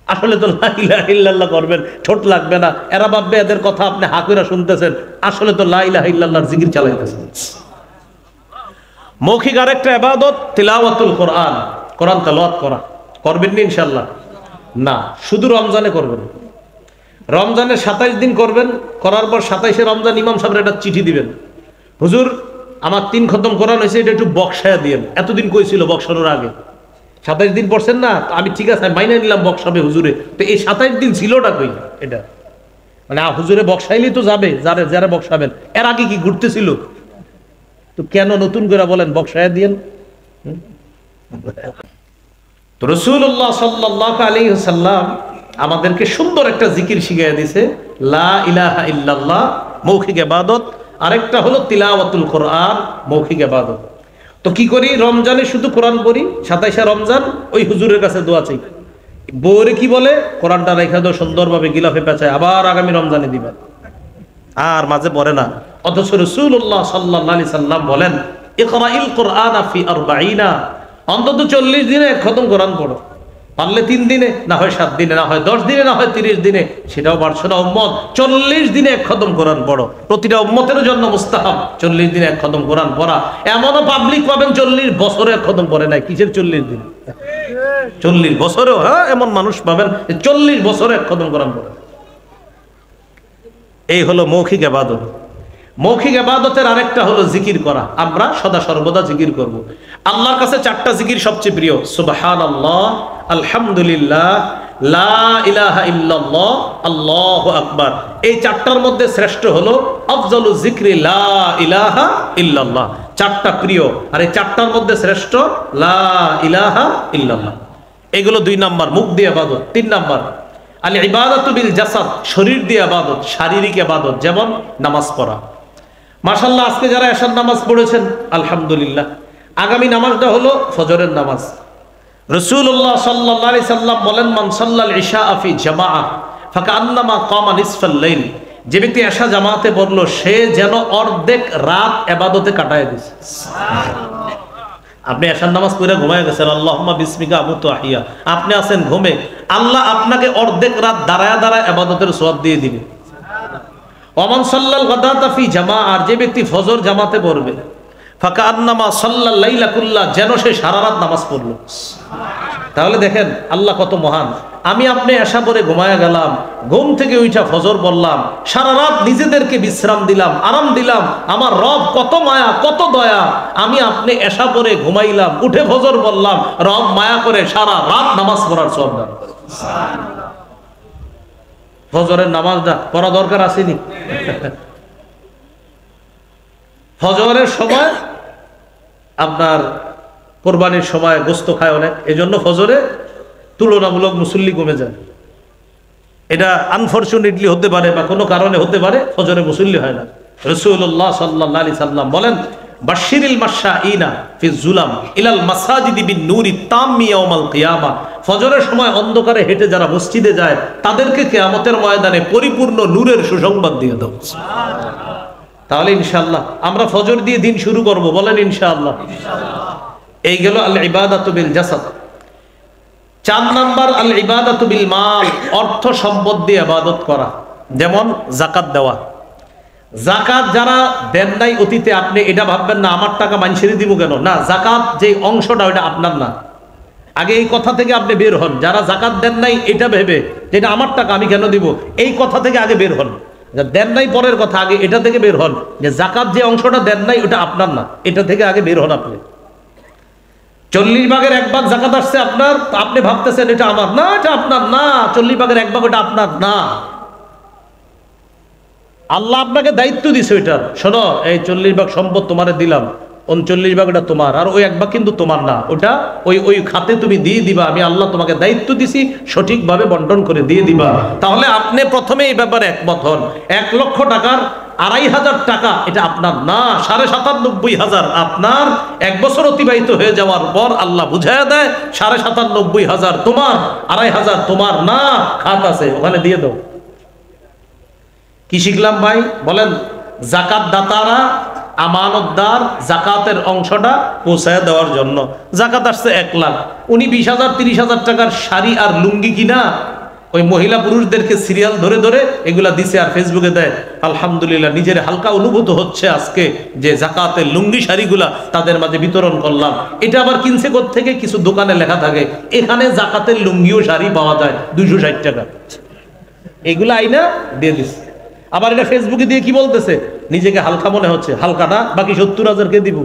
আসলে তো লা ইলাহা ইল্লাল্লাহ করবেন, ঠোঁট লাগবে না। এরা ভাববে এদের কথা আপনি হা কইরা শুনতেছেন, আসলে তো লা ইলাহা ইল্লাল্লাহর জিকির চালাইতেছেন। মৌখিক আরেকটা ইবাদত তিলাওয়াতুল কোরআন, কোরআন তেলাওয়াত করা। করবেন না ইনশাআল্লাহ? না, শুধু রমজানে করবেন। রমজানের 27 দিন করবেন, করার পর 27শে রমজান ইমাম সাহেবের একটা চিঠি দিবেন, হুজুর আমার 3 খতম কোরআন হয়েছে, এটা একটু বক্সায়া দিয়েন। এতদিন কইছিল বক্সানোর আগে 27 দিন পড়ছেন না, আমি ঠিক আছে মাইনে নিলাম বক্সাবে হুজুরে, তো এই 27 দিন ছিলটা কই? এটা মানে হুজুরে বক্সাইলেই তো যাবে, যারা বক্সাবেন। এর আগে কি ঘুরতেছিল? তো কেন নতুন করে বলেন বক্সায়া দিয়েন? তো রাসূলুল্লাহ সাল্লাল্লাহু আলাইহি ওয়াসাল্লাম আমাদেরকে সুন্দর একটা জিকির শিখিয়ে দিয়েছে, লা ইলাহা ইল্লাল্লাহ মৌখিক ইবাদত, আরেকটা হলো তিলাওয়াতুল কোরআন মৌখিক ইবাদত। তো কি করি? রমজানে শুধু কোরআন পড়ি, 27শে রমজান ওই হুজুরের কাছে দোয়া চাই। বউরে কি বলে? কোরআনটা রেখে দাও সুন্দরভাবে, গিলাফে পেঁচায়, আবার আগামী রমজানে দিবেন। আর মাঝে পড়ে না। অথচ রাসূলুল্লাহ সাল্লাল্লাহু আলাইহি সাল্লাম বলেন, ইকরাইল কোরআনা ফি 40, অন্তত 40 দিনে এক খতম কোরআন পড়ো। পারলে 3 দিনে, না হয় 7 দিনে, না হয় 10 দিনে, না হয় 30 দিনে, সেটাও পারছো না উম্মত, 40 দিনে এক খতম কোরআন পড়ো। প্রতিটা উম্মতের জন্য মুস্তাহাব 40 দিনে এক খতম কোরআন পড়া। এমনও পাবলিক পাবেন 40 বছরে এক খতম পড়ে নাই। কিসের 40 দিন? 40 বছরেও, হ্যাঁ, এমন মানুষ পাবেন 40 বছরে এক খতম কোরআন পড়ে। এই হলো মৌখিক ইবাদত। মৌখিক ইবাদতের আরেকটা হলো জিকির করা। আমরা সদা সর্বদা জিকির করব। আল্লাহর কাছে 4টা জিকির সবচেয়ে প্রিয়, সুবহানাল্লাহ, আলহামদুলিল্লাহ, লা ইলাহা ইল্লাল্লাহ, আল্লাহু আকবার। এই 4টার মধ্যে শ্রেষ্ঠ হলো আফজালু যিকরি লা ইলাহা ইল্লাল্লাহ। 4টা প্রিয়, আর এই 4টার মধ্যে শ্রেষ্ঠ লা ইলাহা ইল্লাল্লাহ। এগুলো 2 নাম্বার, মুখ দিয়ে ইবাদত। 3 নাম্বার আল ইবাদাতু বিল জাসাদ, শরীর দিয়ে ইবাদত, শারীরিক ইবাদত, যেমন নামাজ পড়া। মাশাআল্লাহ, আজকে যারা এশার নামাজ পড়েছেন আলহামদুলিল্লাহ। আগামী নামাজটা হলো ফজরের নামাজ। রাসূলুল্লাহ সাল্লাল্লাহু আলাইহি সাল্লাম বলেন, মান সাল্লাল ইশা ফি জামাআ ফাকান্নামা কামা নিসফাল লাইল, যে ব্যক্তি এশা জামাতে পড়লো সে যেন অর্ধেক রাত ইবাদতে কাটায় দিয়েছে। আপনি এশার নামাজ পড়ে ঘুমায় গেছেন, আল্লাহুম্মা বিসমিকা আমুতু আহিয়া, আপনি আছেন ঘুমে, আল্লাহ আপনাকে অর্ধেক রাত দাঁড়ায় দাঁড়ায় ইবাদতের সওয়াব দিয়ে দিবে। ওমান সাল্লাল গাদাতা ফি জামা, আর যে ব্যক্তি ফজর জামাতে পড়বে, ফাকান্নামা সাল্লাল লাইলা কুল্লাহ, যেন সে সারা রাত নামাজ পড়লো। তাহলে দেখেন আল্লাহ কত মহান। আমি আপনি এশা পরে ঘুমায় গেলাম, ঘুম থেকে উঠা ফজর বললাম, সারা রাত নিজেদেরকে বিশ্রাম দিলাম, আরাম দিলাম। আমার রব কত মায়া, কত দয়া। আমি আপনি এশা পরে ঘুমাইলাম, উঠে ফজর বললাম, রব মায়া করে সারা রাত নামাজ পড়ার সওয়াব দান। ফজরের নামাজটা পড়া দরকার আসেনি? ফজরের সময় আপনার কোরবানির সময় গোস্ত খায় অনেক, এই জন্য ফজরে তুলনামূলক মুসল্লি কমে যায়। এটা আনফরচুনেটলি হতে পারে বা কোনো কারণে হতে পারে, ফজরে মুসল্লি হয় না। রাসূলুল্লাহ সাল্লাল্লাহু আলাইহি সাল্লাম বলেন, বাশশিরিল মাশাঈনা ফি যুলাম ইলাল মাসাজিদি বিন নূরি তাম্মি ইয়াউমাল কিয়ামা, ফজরের সময় অন্ধকারে হেঁটে যারা মসজিদে যায় তাদেরকে কিয়ামতের ময়দানে পরিপূর্ণ নূরের সুসংবাদ দিয়ে দাও। তাহলে ইনশাআল্লাহ আমরা ফজর দিয়ে দিন শুরু করব, বলেন ইনশাআল্লাহ। এই গেল আল ইবাদাতু বিল জাসাদ। 4 নাম্বার আল ইবাদাতু বিল মাল, অর্থ সম্পদ দিয়ে ইবাদত করা, যেমন যাকাত দেওয়া। জাকাত যারা দেন নাই অতীতে, আপনি এটা ভাববেন না আমার টাকা মানুষেরই দিব কেন, না, জাকাত যে অংশটা ওটা আপনার না। আগে এই কথা থেকে আপনি বের হন। যারা জাকাত দেন নাই এটা ভেবে যেটা আমার টাকা আমি কেন দিব, এই কথা থেকে আগে বের হন। দেন নাই পরের কথা, আগে এটা থেকে বের হন যে জাকাত যে অংশটা দেন নাই ওটা আপনার না, এটা থেকে আগে বের হন। আপনি 40 ভাগের 1 ভাগ জাকাত আসছে আপনার, আপনি ভাবতেছেন এটা আমার না, এটা আপনার না, 40 ভাগের 1 ভাগ ওটা আপনার না। আল্লাহ আপনাকে দায়িত্ব দিছে ওইটার, শোনো এই 40 ভাগ সম্পদ তোমারে দিলাম, 39 ভাগ ওটা তোমার, আর ওই 1 ভাগ কিন্তু তোমার না, ওটা ওই খাতে তুমি দিয়ে দিবা, আমি আল্লাহ তোমাকে দায়িত্ব দিছি, সঠিকভাবে বন্টন করে দিয়ে দিবা। তাহলে আপনি প্রথমে এই ব্যাপারে একমত হন। 1 লক্ষ টাকার 2,500 টাকা এটা আপনার না, 97,500 আপনার। 1 বছর অতিবাহিত হয়ে যাওয়ার পর আল্লাহ বুঝাইয়া দেয় 97,500 তোমার, 2,500 তোমার না, খাত আছে ওখানে দিয়ে দাও। কি শিখলাম ভাই বলেন? জাকাত দাতারা আমানতদার, জাকাতের অংশটা পৌঁছায় দেওয়ার জন্য। জাকাত আসছে 1 লাখ, উনি 20,000 30,000 টাকার শাড়ি আর লুঙ্গি কিনা ওই মহিলা পুরুষদেরকে সিরিয়াল ধরে ধরে এগুলা দিছে আর ফেসবুকে দেয়। আলহামদুলিল্লাহ, নিজের হালকা অনুভূত হচ্ছে আজকে যে জাকাতের লুঙ্গি শাড়িগুলা তাদের মাঝে বিতরণ করলাম। এটা আবার কিনছে কোত্থেকে? কিছু দোকানে লেখা থাকে এখানে জাকাতের লুঙ্গি ও শাড়ি পাওয়া যায় 260 টাকা, এগুলা আইনা দিয়ে দিচ্ছে। আবার এটা ফেসবুকে দিয়ে কি বলতেছে? নিজেকে হালকা মনে হচ্ছে, হালকাটা বাকি 70,000 কে দিব।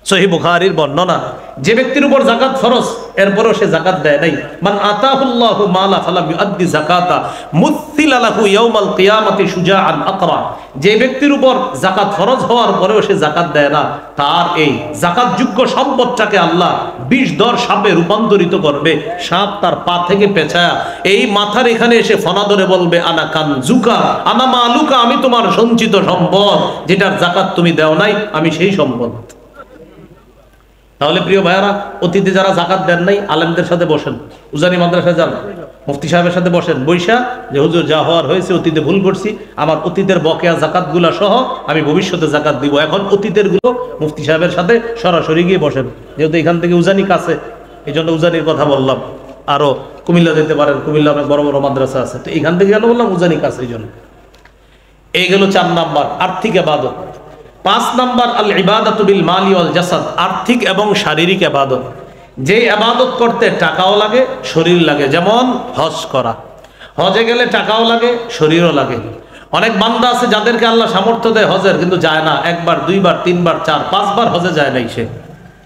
সহিহ বুখারীর বর্ণনা, যে ব্যক্তির উপর যাকাত ফরজ এরপরও সে যাকাত দেয় নাই, মান আতাহুল্লাহু মালা ফালাম ইউআদ্দি যাকাতা মুসিলা লাহু ইয়াউমাল কিয়ামাতি শুজাআন আকরা। যে ব্যক্তির উপর যাকাত ফরজ হওয়ার পরেও সে যাকাত দেয় না, তার এই যাকাতযোগ্য সম্পদটাকে আল্লাহ 20 দর সাপে রূপান্তরিত করবে। সাপ তার পা থেকে পেঁচায়া এই মাথার এখানে এসে ফনা ধরে বলবে আনা কানজুকা আনা মালুকা, আমি তোমার সঞ্চিত সম্পদ, যেটার যাকাত তুমি দেও নাই, আমি সেই সম্পদ। তাহলে প্রিয় ভাইয়ারা, অতীতে যারা যাকাত দেন নাই আলেমদের সাথে বসেন, উজানি মাদ্রাসায় যান, মুফতি সাহেবের সাথে বসেন, বৈশা যে হুজুর যা হওয়ার হয়েছে, অতীতে ভুল করছি, আমার অতীতের বকেয়া জাকাতগুলা সহ আমি ভবিষ্যতে জাকাত দিব। এখন অতীতের গুলো মুফতি সাহেবের সাথে সরাসরি গিয়ে বসেন, যেহেতু এখান থেকে উজানি কাছে, এই জন্য উজানির কথা বললাম। আরো কুমিল্লা যেতে পারেন, কুমিল্লা অনেক বড় বড় মাদ্রাসা আছে, তো এখান থেকে কেন বললাম? উজানি কাছে, এই জন্য। এই গেল 4 নাম্বার আর্থিক ইবাদত। 5 নাম্বার আল ইবাদাতু বিল মালি ওয়াল জাসাদ, আর্থিক এবং শারীরিক ইবাদত। যে ইবাদত করতে টাকাও লাগে, শরীর লাগে, যেমন হজ করা। হজে গেলে টাকাও লাগে, শরীরও লাগে। অনেক বান্দা আছে যাদেরকে আল্লাহ সামর্থ্য দেয় হজের, কিন্তু যায় না। 1 বার 2 বার 3 বার 4 5 বার হজে যায় নাই। সে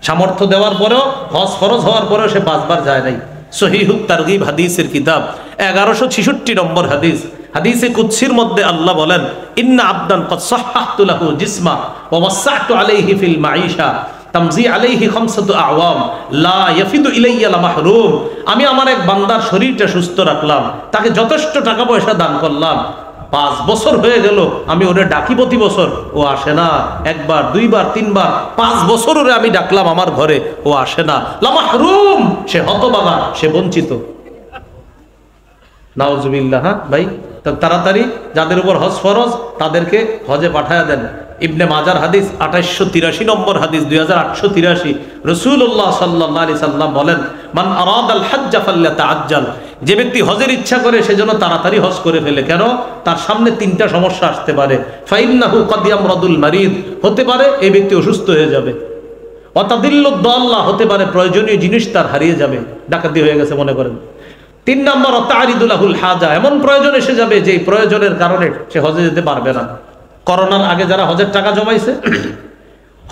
সামর্থ্য দেওয়ার পরেও, হজ ফরজ হওয়ার পরেও সে 5 বার যায় নাই। সহিহুত তারগিব হাদিসের কিতাব 1166 নম্বর হাদিস। হাদিসে কুদসির মধ্যে আল্লাহ বলেন, ইন্না আবদান ক্বাদ সাহহাহতু লাহু জিসমা ওয়া ওয়াসসা'তু আলাইহি ফিল মাঈশা তামজি আলাইহি খামসাতু আওয়াম লা ইয়াফিদু ইলাইয়া লা মাহরুম। আমি আমার এক বান্দার শরীরটা সুস্থ রাখলাম, তাকে যথেষ্ট টাকা পয়সা দান করলাম, 5 বছর হয়ে গেল, আমি ওরে ডাকি প্রতি বছর, ও আসে না। 1 বার 2 বার 3 বার 5 বছর ওরে আমি ডাকলাম আমার ঘরে, ও আসে না। লা মাহরুম, সে হতভাগা, সে বঞ্চিত। নাউজুবিল্লাহ। ভাই তাড়াতাড়ি যাদের উপর হজ ফরজ তাদেরকে হজে পাঠায়া দেন। ইবনে মাজার হাদিস 2883 নম্বর হাদিস, 2883, রাসূলুল্লাহ সাল্লাল্লাহু আলাইহি সাল্লাম বলেন, মান আরাদাল হজ্জ ফালইয়াতাআজ্জাল। যে ব্যক্তি হজের ইচ্ছা করে সে যেন তাড়াতাড়ি হজ করে ফেলে। কেন? তার সামনে 3টা সমস্যা আসতে পারে। ফাইন্নাহু ক্বাদ ইয়ামরাদুল মারিদ, হতে পারে এই ব্যক্তি অসুস্থ হয়ে যাবে। ওয়া তাদিল্লুদ দাল্লা, হতে পারে প্রয়োজনীয় জিনিস তার হারিয়ে যাবে, ডাকাতি হয়ে গেছে মনে করেন। 3 নম্বর তারিদুলাহুল হাজা, এমন প্রয়োজন এসে যাবে যে প্রয়োজনের কারণে সে হজে যেতে পারবে না। করোনার আগে যারা হজের টাকা জমাইছে,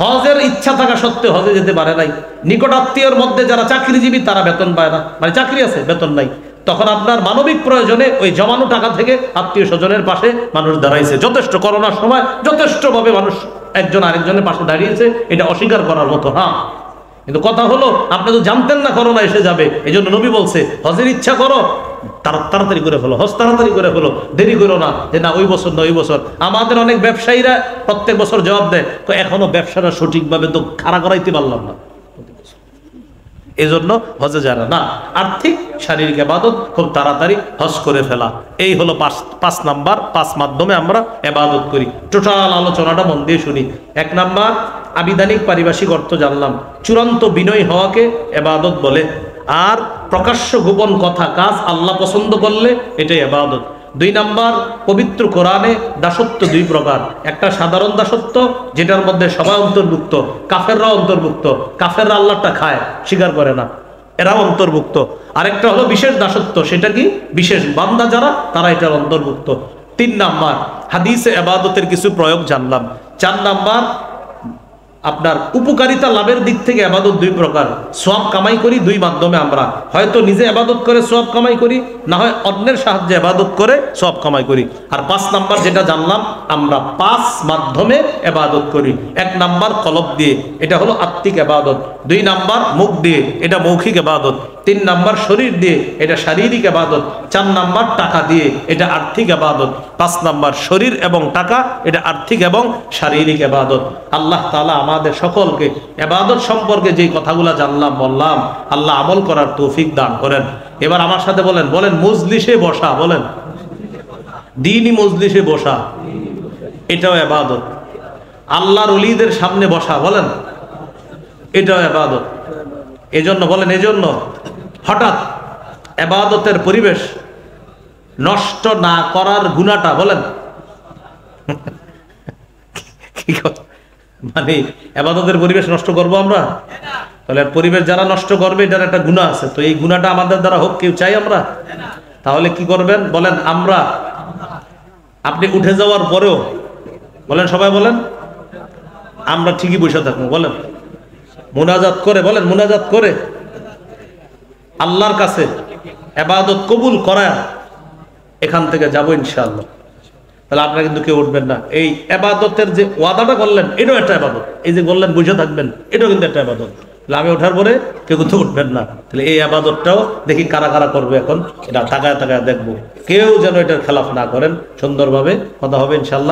হজের ইচ্ছা থাকা সত্ত্বেও হজে যেতে পারে নাই। নিকট আত্মীয়র মধ্যে যারা চাকরিজীবী তারা বেতন পায় না, মানে চাকরি আছে বেতন নাই, তখন আপনার মানবিক প্রয়োজনে ওই জমানো টাকা থেকে আত্মীয় স্বজনের পাশে মানুষ দাঁড়াইছে। যথেষ্ট, করোনার সময় যথেষ্টভাবে মানুষ একজন আরেকজনের পাশে দাঁড়িয়েছে, এটা অস্বীকার করার মতো না। কিন্তু কথা হলো, আপনি তো জানতেন না করোনা এসে যাবে, এই জন্য নবী বলছে হজের ইচ্ছা করো, তাড়াতাড়ি করে ফেলো, হজ তাড়াতাড়ি করে ফেলো, দেরি করো না, যে না ওই বছর না ওই বছর। আমাদের অনেক ব্যবসায়ীরা প্রত্যেক বছর জবাব দেয়, এখনো ব্যবসাটা সঠিকভাবে তো খাড়া করাইতে পারলাম না, এই জন্য হজে যারা না। আর্থিক শারীরিক ইবাদত খুব তাড়াতাড়ি হজ করে ফেলা, এই হলো 5 নাম্বার। 5 মাধ্যমে আমরা ইবাদত করি। টোটাল আলোচনাটা মন দিয়ে শুনি। 1 নাম্বার আবিধানিক পারিভাষিক অর্থ জানলাম, চূড়ান্ত বিনয় হওয়াকে ইবাদত বলে। আর প্রকাশ্য গোপন কথা কাজ আল্লাহ পছন্দ করলে এটাই ইবাদত। 2 নাম্বার, পবিত্র কোরআনে দাসত্ব 2 প্রকার। একটা সাধারণ দাসত্ব, যেটার মধ্যে সবাই অন্তর্ভুক্ত, কাফেররাও অন্তর্ভুক্ত, কাফেররা আল্লাহটা খায়, স্বীকার করে না, এরাও অন্তর্ভুক্ত। আরেকটা হলো বিশেষ দাসত্ব, সেটা কি? বিশেষ বান্দা যারা, তারা এটার অন্তর্ভুক্ত। 3 নাম্বার, হাদিসে ইবাদতের কিছু প্রয়োগ জানলাম। 4 নাম্বার, আপনার উপকারিতা লাভের দিক থেকে ইবাদত 2 প্রকার। সওয়াব কামাই করি 2 মাধ্যমে, আমরা হয়তো নিজে ইবাদত করে সওয়াব কামাই করি, না হয় অন্যের সাহায্যে ইবাদত করে সওয়াব কামাই করি। আর 5 নাম্বার যেটা জানলাম, আমরা 5 মাধ্যমে ইবাদত করি। 1 নাম্বার কলব দিয়ে, এটা হলো আত্মিক ইবাদত। 2 নাম্বার মুখ দিয়ে, এটা মৌখিক ইবাদত। 3 নাম্বার শরীর দিয়ে, এটা শারীরিক ইবাদত। 4 নাম্বার টাকা দিয়ে, এটা আর্থিক ইবাদত। 5 নাম্বার শরীর এবং টাকা, এটা আর্থিক এবং শারীরিক ইবাদত। আল্লাহ তাআলা আমাদের সকলকে ইবাদত সম্পর্কে যে কথাগুলো জানলাম বললাম, আল্লাহ আমল করার তৌফিক দান করেন। এবার আমার সাথে বলেন, মজলিসে বসা, বলেন দ্বীনি মজলিসে বসা, এটাও ইবাদত। আল্লাহর ওলিদের সামনে বসা, বলেন এটাও ইবাদত। এজন্য বলেন, এজন্য হঠাৎ ইবাদতের পরিবেশ নষ্ট না করার গুনাহটা, বলেন কি কথা, মানে ইবাদতের পরিবেশ নষ্ট করব আমরা? তাহলে পরিবেশ যারা নষ্ট করবে, এটার একটা গুনাহ আছে। তো এই গুনাহটা আমাদের দ্বারা হোক, কেউ চাই আমরা? তাহলে কি করবেন বলেন? আপনি উঠে যাওয়ার পরেও বলেন, সবাই বলেন, আমরা ঠিকই বসে থাকবো, বলেন মুনাজাত করে, বলেন মুনাজাত করে আল্লাহর কাছে ইবাদত কবুল করায় এখান থেকে যাবো ইনশাআল্লাহ। তাহলে আপনারা কিন্তু কেউ উঠবেন না। এই ইবাদতের যে ওয়াদাটা করলেন, এটাও একটা ইবাদত। এই যে বললেন বসে থাকবেন, এটাও কিন্তু একটা ইবাদত। তাহলে আমি ওঠার পরে কেউ কিন্তু উঠবেন না। তাহলে এই ইবাদতটাও দেখি কারা কারা করবে এখন, এটা তাকায় তাকায় দেখবো, কেউ যেন এটার খেলাফ না করেন। সুন্দরভাবে কথা হবে ইনশাআল্লাহ।